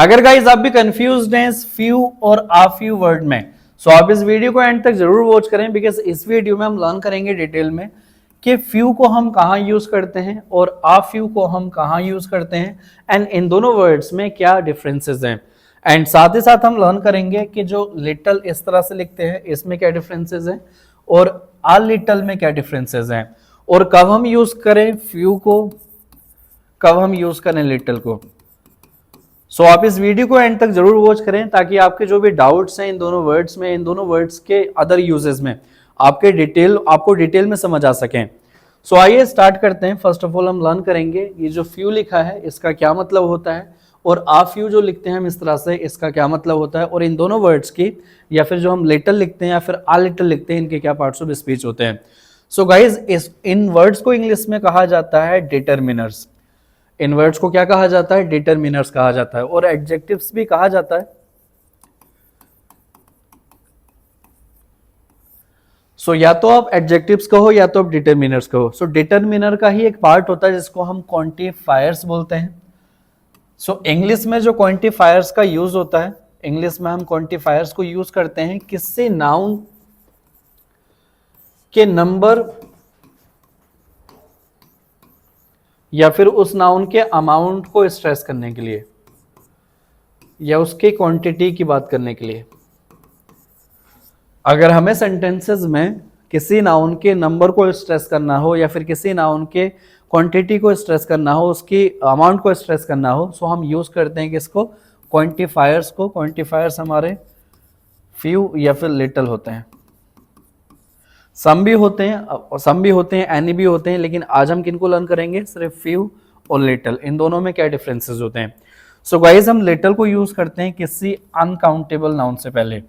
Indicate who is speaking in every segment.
Speaker 1: अगर गाइज आप भी कंफ्यूज्ड हैं फ्यू और आ फ्यू वर्ड में, सो आप इस वीडियो को एंड तक जरूर वॉच करें, बिकॉज इस वीडियो में हम लर्न करेंगे डिटेल में कि फ्यू को हम कहाँ यूज करते हैं और आ फ्यू को हम कहाँ यूज करते हैं, एंड इन दोनों वर्ड्स में क्या डिफरेंसेस हैं। एंड साथ ही साथ हम लर्न करेंगे कि जो लिटल इस तरह से लिखते हैं इसमें क्या डिफरेंसेस हैं और आ लिटल में क्या डिफरेंसेस हैं, और कब हम यूज करें फ्यू को, कब हम यूज करें लिटल को। सो आप इस वीडियो को एंड तक जरूर वॉच करें ताकि आपके जो भी डाउट्स हैं इन दोनों वर्ड्स में, इन दोनों वर्ड्स के अदर यूजेस में आपको डिटेल में समझ आ सकें। सो आइए स्टार्ट करते हैं। फर्स्ट ऑफ ऑल हम लर्न करेंगे ये जो फ्यू लिखा है इसका क्या मतलब होता है, और आ फ्यू जो लिखते हैं हम इस तरह से इसका क्या मतलब होता है, और इन दोनों वर्ड्स की या फिर जो हम लिटल लिखते हैं या फिर आ लिटल लिखते हैं इनके क्या पार्ट्स ऑफ स्पीच होते हैं। सो गाइज इन वर्ड्स को इंग्लिश में कहा जाता है डिटरमिनर्स। इन वर्ड्स को क्या कहा जाता है, डिटरमिनर्स कहा जाता है, और एडजेक्टिव्स भी कहा जाता है। सो या तो आप एडजेक्टिव्स कहो या तो आप डिटरमिनर्स कहो। सो डिटरमिनर का ही एक पार्ट होता है जिसको हम क्वांटिफायर्स बोलते हैं। सो इंग्लिश में जो क्वांटिफायर्स का यूज होता है, इंग्लिश में हम क्वांटिफायर्स को यूज करते हैं किसी नाउन के नंबर या फिर उस नाउन के अमाउंट को स्ट्रेस करने के लिए या उसके क्वांटिटी की बात करने के लिए। अगर हमें सेंटेंसेस में किसी नाउन के नंबर को स्ट्रेस करना हो या फिर किसी नाउन के क्वांटिटी को स्ट्रेस करना हो, उसकी अमाउंट को स्ट्रेस करना हो, सो हम यूज करते हैं किसको, क्वांटिफायर्स को। क्वांटिफायर्स हमारे फ्यू या फिर लिटल होते हैं। सम भी होते हैं, एनी भी होते हैं, लेकिन आज हम किनको लर्न करेंगे, सिर्फ फ्यू और लिटल। इन दोनों में क्या डिफरेंसेस होते हैं। सो गाइज हम लिटल को यूज करते हैं किसी अनकाउंटेबल नाउन से पहले।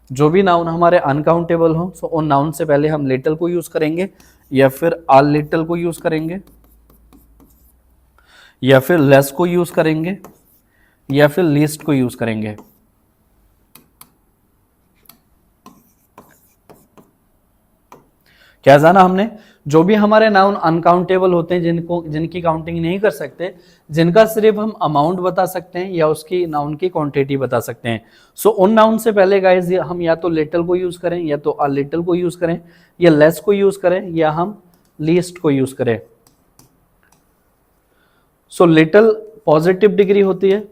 Speaker 1: जो भी नाउन हमारे अनकाउंटेबल हो, सो उन नाउन से पहले हम लिटल को यूज करेंगे या फिर आ लिटल को यूज करेंगे या फिर लेस को यूज करेंगे या फिर लीस्ट को यूज करेंगे। क्या जाना हमने, जो भी हमारे नाउन अनकाउंटेबल होते हैं, जिनकी काउंटिंग नहीं कर सकते, जिनका सिर्फ हम अमाउंट बता सकते हैं या उसकी नाउन की क्वांटिटी बता सकते हैं, सो उन नाउन से पहले गाइज हम या तो लिटल को यूज करें या तो आ लिटल को यूज करें या लेस को यूज करें या हम लीस्ट को यूज करें। सो लिटल पॉजिटिव डिग्री होती है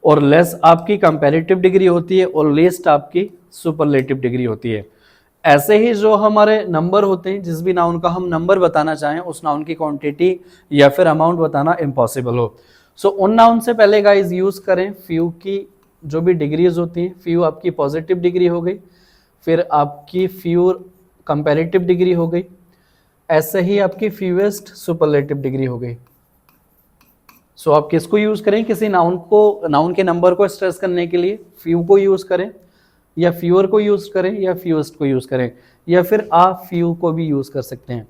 Speaker 1: और लेस आपकी कंपैरेटिव डिग्री होती है और लीस्ट आपकी सुपरलेटिव डिग्री होती है। ऐसे ही जो हमारे नंबर होते हैं, जिस भी नाउन का हम नंबर बताना चाहें, उस नाउन की क्वांटिटी या फिर अमाउंट बताना इम्पॉसिबल हो, सो उन नाउन से पहले गाइज यूज करें फ्यू की जो भी डिग्रीज होती हैं। फ्यू आपकी पॉजिटिव डिग्री हो गई, फिर आपकी फ्यू कंपैरेटिव डिग्री हो गई, ऐसे ही आपकी फ्यूएस्ट सुपरलेटिव डिग्री हो गई। सो आप किसको यूज करें, किसी नाउन के नंबर को स्ट्रेस करने के लिए फ्यू को यूज करें या फ्यूअर को यूज करें या फ्यूएस्ट को यूज करें या फिर आ फ्यू को भी यूज कर सकते हैं।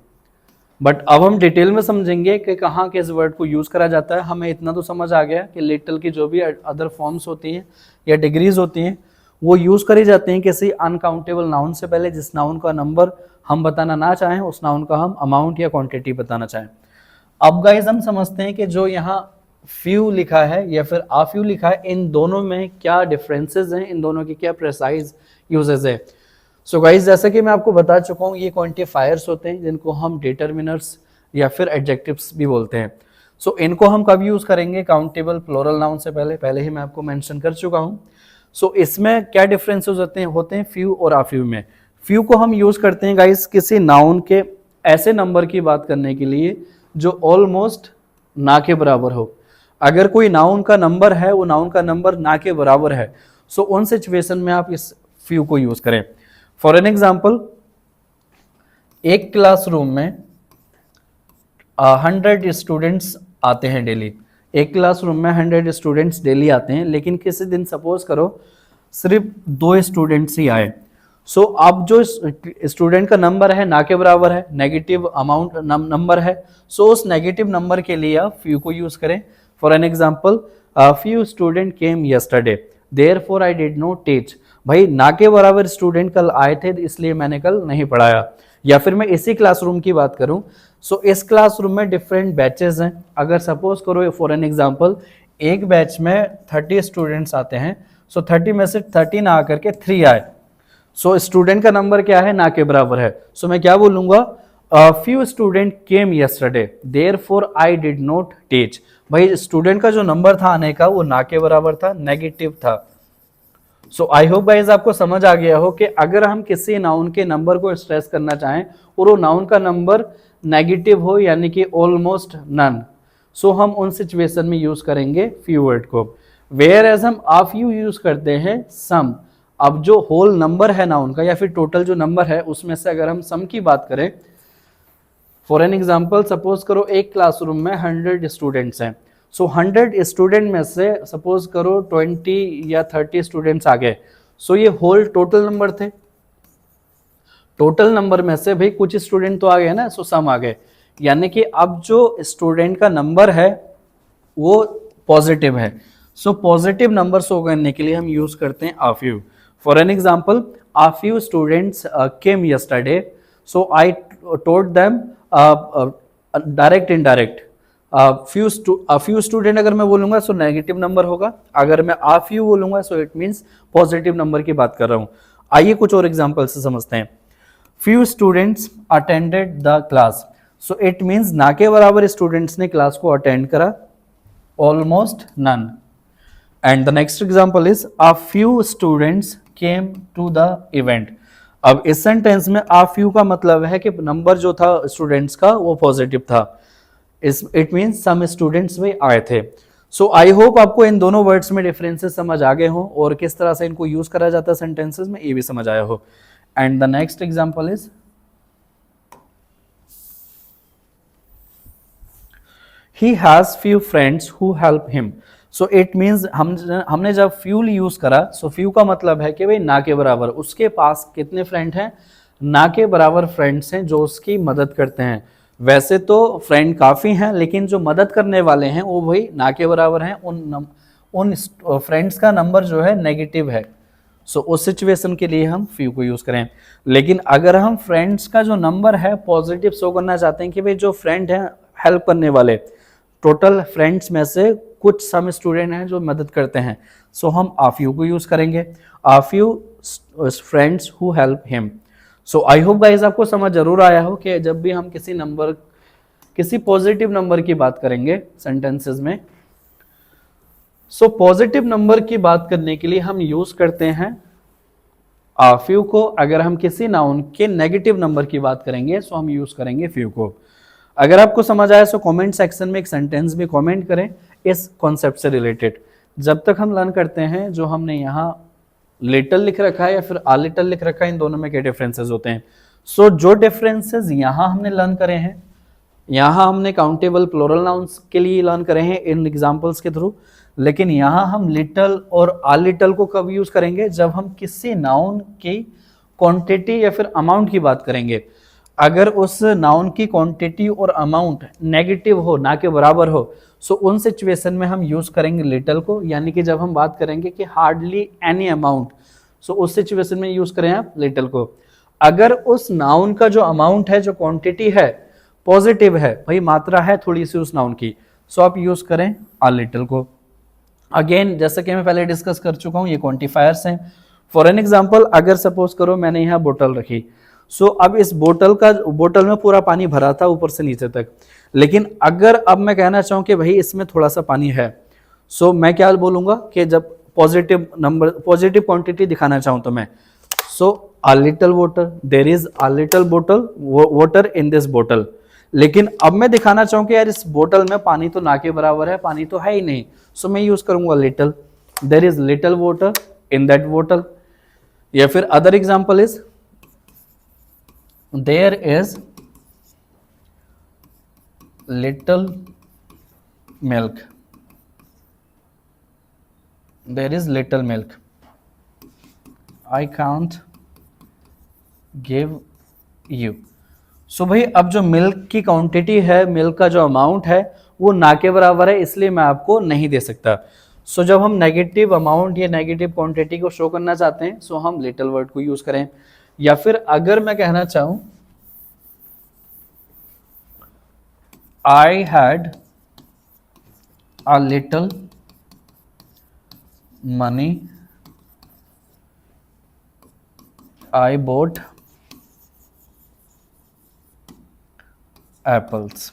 Speaker 1: बट अब हम डिटेल में समझेंगे कि कहाँ किस वर्ड को यूज करा जाता है। हमें इतना तो समझ आ गया कि लिटल की जो भी अदर फॉर्म्स होती हैं या डिग्रीज होती हैं वो यूज करी जाती हैं किसी अनकाउंटेबल नाउन से पहले, जिस नाउन का नंबर हम बताना ना चाहें, उस नाउन का हम अमाउंट या क्वांटिटी बताना चाहें। अब गाइज हम समझते हैं कि जो यहाँ फ्यू लिखा है या फिर आ फ्यू लिखा है, इन दोनों में क्या डिफरेंसेस हैं, इन दोनों की क्या प्रेसाइज यूजेस है। सो गाइज जैसा कि मैं आपको बता चुका हूँ, ये क्वांटिफायर्स होते हैं जिनको हम डिटरमिनर्स या फिर एडजेक्टिव्स भी बोलते हैं। सो इनको हम कब यूज करेंगे, काउंटेबल प्लूरल नाउन से पहले ही मैं आपको मेंशन कर चुका हूँ। सो इसमें क्या डिफरेंसेस होते हैं फ्यू और आ फ्यू में। फ्यू को हम यूज करते हैं गाइज किसी नाउन के ऐसे नंबर की बात करने के लिए जो ऑलमोस्ट ना के बराबर हो। अगर कोई नाउन का नंबर है, वो नाउन का नंबर ना के बराबर है, सो उन सिचुएशन में आप इस फ्यू को यूज करें। फॉर एन एग्जाम्पल, एक क्लासरूम में 100 स्टूडेंट्स आते हैं डेली। एक क्लासरूम में 100 स्टूडेंट्स डेली आते हैं, लेकिन किसी दिन सपोज करो सिर्फ 2 स्टूडेंट्स ही आए। सो अब जो स्टूडेंट का नंबर है ना के बराबर है, नेगेटिव अमाउंट नंबर है, सो उस नेगेटिव नंबर के लिए आप फ्यू को यूज करें। For an example, few student came yesterday, therefore I did not teach. भाई ना के बराबर स्टूडेंट कल आए थे, इसलिए मैंने कल नहीं पढ़ाया। या फिर मैं इसी क्लासरूम की बात करूं, सो इस क्लासरूम में डिफरेंट बैचेस हैं। अगर सपोज करो फॉर एन एग्जांपल एक बैच में 30 स्टूडेंट्स आते हैं, सो 30 में से 30 ना आकर के 3 आए, सो स्टूडेंट का नंबर क्या है, ना के बराबर है। सो मैं क्या बोलूंगा, few student came yesterday therefore I did not teach. भाई स्टूडेंट का जो नंबर था आने का वो ना के बराबर था, नेगेटिव था। सो आई होप गाइस आपको समझ आ गया हो कि अगर हम किसी नाउन के नंबर को स्ट्रेस करना चाहें और वो नाउन का नंबर नेगेटिव हो यानी कि ऑलमोस्ट नन, सो हम उन सिचुएशन में यूज करेंगे फ्यू वर्ड को। वेयर एज हम आ फ्यू यूज करते हैं सम। अब जो होल नंबर है नाउन का या फिर टोटल जो नंबर है उसमें से अगर हम सम की बात करें, फॉर एन एग्जाम्पल सपोज करो एक क्लासरूम में 100 स्टूडेंट्स हैं, सो 100 स्टूडेंट में से सपोज करो 20 या 30 स्टूडेंट्स आ गए, सो ये होल टोटल नंबर थे। टोटल नंबर में से भाई कुछ स्टूडेंट तो आ गए ना, सो सम आ गए, यानी कि अब जो स्टूडेंट का नंबर है वो पॉजिटिव है। सो पॉजिटिव नंबर शो करने के लिए हम यूज करते हैं आ few. For an example, uh few students came yesterday, so I told them direct indirect. Few student अगर मैं बोलूंगा सो नेगेटिव नंबर होगा, अगर मैं आ फ्यू बोलूंगा सो इट मींस पॉजिटिव नंबर की बात कर रहा हूं। आइए कुछ और एग्जांपल से समझते हैं। Few students attended the class, so it means ना के बराबर स्टूडेंट्स ने क्लास को अटेंड करा, almost none. And the next example is a few students came to the event. अब इस सेंटेंस में आ फ्यू का मतलब है कि नंबर जो था स्टूडेंट्स का वो पॉजिटिव था, इट मींस सम स्टूडेंट्स भी आए थे। सो आई होप आपको इन दोनों वर्ड्स में डिफरेंसेस समझ आ गए हो और किस तरह से इनको यूज करा जाता है सेंटेंसेस में, ये भी समझ आया हो। And the next example is he has few friends who help him. So it means हमने जब फ्यूल यूज करा, सो फ्यू का मतलब है कि भाई ना के बराबर, उसके पास कितने फ्रेंड हैं, ना के बराबर फ्रेंड्स हैं जो उसकी मदद करते हैं। वैसे तो फ्रेंड काफ़ी हैं लेकिन जो मदद करने वाले हैं वो भाई ना के बराबर हैं, उन फ्रेंड्स का नंबर जो है नेगेटिव है। सो उस सिचुएशन के लिए हम फ्यू को यूज़ करें। लेकिन अगर हम फ्रेंड्स का जो नंबर है पॉजिटिव शो करना चाहते हैं कि भाई जो फ्रेंड हैं हेल्प करने वाले, टोटल फ्रेंड्स में से कुछ सम स्टूडेंट हैं जो मदद करते हैं, सो हम आ फ्यू को यूज़ करेंगे, आ few friends who help him. So I hope guys आपको समझ जरूर आया हो कि जब भी हम किसी नंबर, किसी पॉजिटिव नंबर की बात करेंगे सेंटेंसेस में, सो पॉजिटिव नंबर की बात करने के लिए हम यूज करते हैं आ फ्यू को। अगर हम किसी नाउन के नेगेटिव नंबर की बात करेंगे सो हम यूज करेंगे फ्यू को। अगर आपको समझ आया सो कमेंट सेक्शन में एक सेंटेंस भी कमेंट करें इस कॉन्सेप्ट से रिलेटेड। जब तक हम लर्न करते हैं, जो हमने यहाँ लिटल लिख रखा है या फिर आ लिटल लिख रखा है, इन दोनों में क्या डिफरेंसेस होते हैं। सो जो डिफरेंसेस यहाँ हमने लर्न करे हैं, यहाँ हमने काउंटेबल प्लूरल नाउन्स के लिए लर्न करे हैं इन एग्जांपल्स के थ्रू, लेकिन यहाँ हम लिटल और आ लिटल को कब यूज करेंगे, जब हम किसी नाउन की क्वांटिटी या फिर अमाउंट की बात करेंगे। अगर उस नाउन की क्वांटिटी और अमाउंट नेगेटिव हो, ना के बराबर हो, सो उन सिचुएशन में हम यूज करेंगे लिटल को, यानी कि जब हम बात करेंगे कि हार्डली एनी अमाउंट, सो उस सिचुएशन में यूज करें आप लिटल को। अगर उस नाउन का जो अमाउंट है, जो क्वांटिटी है पॉजिटिव है, भाई मात्रा है थोड़ी सी उस नाउन की, सो आप यूज करें आ लिटल को। अगेन जैसे कि मैं पहले डिस्कस कर चुका हूं, ये क्वांटिफायर्स हैं। फॉर एन एग्जांपल, अगर सपोज करो मैंने यहाँ बोतल रखी, सो अब इस बोतल में पूरा पानी भरा था ऊपर से नीचे तक, लेकिन अगर अब मैं कहना चाहूँ कि भाई इसमें थोड़ा सा पानी है, सो मैं क्या बोलूंगा कि जब पॉजिटिव नंबर, पॉजिटिव क्वांटिटी दिखाना चाहूँ तो मैं, सो a little water, there is a little bottle water in this bottle। लेकिन अब मैं दिखाना चाहूँ कि यार इस बोतल में पानी तो ना के बराबर है, पानी तो है ही नहीं, सो मैं यूज करूंगा little, there is little water in that बोतल। या फिर other example is there is little milk, there is little milk, I can't give you. So भाई अब जो मिल्क की क्वांटिटी है, मिल्क का जो अमाउंट है वो ना के बराबर है, इसलिए मैं आपको नहीं दे सकता। सो जब हम नेगेटिव अमाउंट या नेगेटिव क्वांटिटी को शो करना चाहते हैं, सो हम लिटिल वर्ड को यूज करें। या फिर अगर मैं कहना चाहूं I had a little money I bought apples.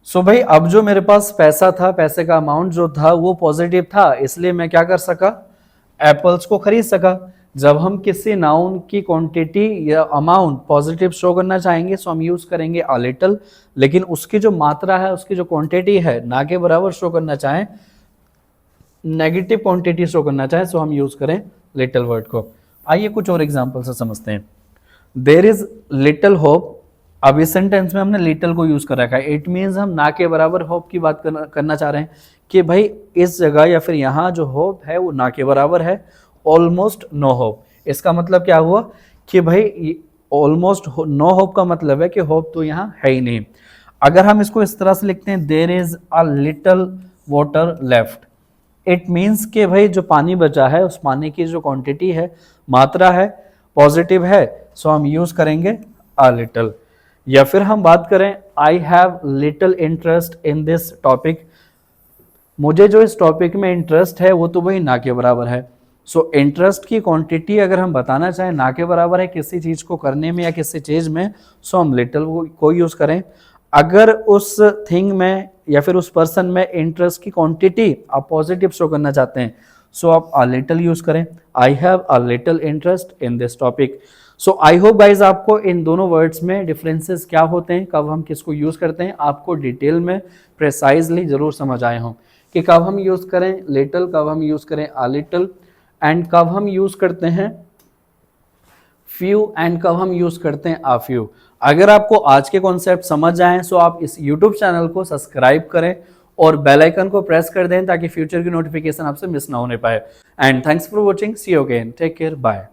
Speaker 1: So भाई अब जो मेरे पास पैसा था, पैसे का अमाउंट जो था वो पॉजिटिव था, इसलिए मैं क्या कर सका, एप्पल्स को खरीद सका। जब हम किसी नाउन की क्वांटिटी या अमाउंट पॉजिटिव शो करना चाहेंगे तो हम यूज करेंगे अ लिटिल, लेकिन उसकी जो मात्रा है, उसकी जो क्वांटिटी है, ना के बराबर शो करना चाहें, नेगेटिव क्वांटिटी शो करना चाहें तो हम यूज करें लिटिल वर्ड को। आइए कुछ और एग्जांपल से समझते हैं। देयर इज लिटिल होप, अब इस सेंटेंस में हमने लिटिल को यूज कर रखा है, इट मीन्स हम ना के बराबर होप की बात करना चाह रहे हैं कि भाई इस जगह या फिर यहाँ जो होप है वो ना के बराबर है, ऑलमोस्ट नो होप। इसका मतलब क्या हुआ कि भाई ऑलमोस्ट नो होप का मतलब है कि होप तो यहाँ है ही नहीं। अगर हम इसको इस तरह से लिखते हैं, there is a little water left, it means कि भाई जो पानी बचा है उस पानी की जो क्वांटिटी है, मात्रा है, पॉजिटिव है, सो हम यूज करेंगे अ लिटिल। या फिर हम बात करें, I have little interest in this topic, मुझे जो इस टॉपिक में इंटरेस्ट है वो तो भाई ना के बराबर है। सो इंटरेस्ट की क्वांटिटी अगर हम बताना चाहें ना के बराबर है किसी चीज को करने में या किसी चीज में, सो हम लिटिल को यूज करें। अगर उस थिंग में या फिर उस पर्सन में इंटरेस्ट की क्वांटिटी आप पॉजिटिव शो करना चाहते हैं, सो आप अ लिटिल यूज करें, I have a little interest in this topic. So I hope guys आपको इन दोनों वर्ड्स में डिफरेंसेस क्या होते हैं, कब हम किसको यूज करते हैं, आपको डिटेल में प्रेसाइजली जरूर समझ आए हों कि कब हम यूज करें लिटिल, कब हम यूज करें अ लिटिल, एंड कब हम यूज करते हैं फ्यू, एंड कब हम यूज करते हैं आ फ्यू। अगर आपको आज के कॉन्सेप्ट समझ आए तो आप इस यूट्यूब चैनल को सब्सक्राइब करें और बेल आइकन को प्रेस कर दें ताकि फ्यूचर की नोटिफिकेशन आपसे मिस ना होने पाए। And thanks for watching, see you again, take care, bye.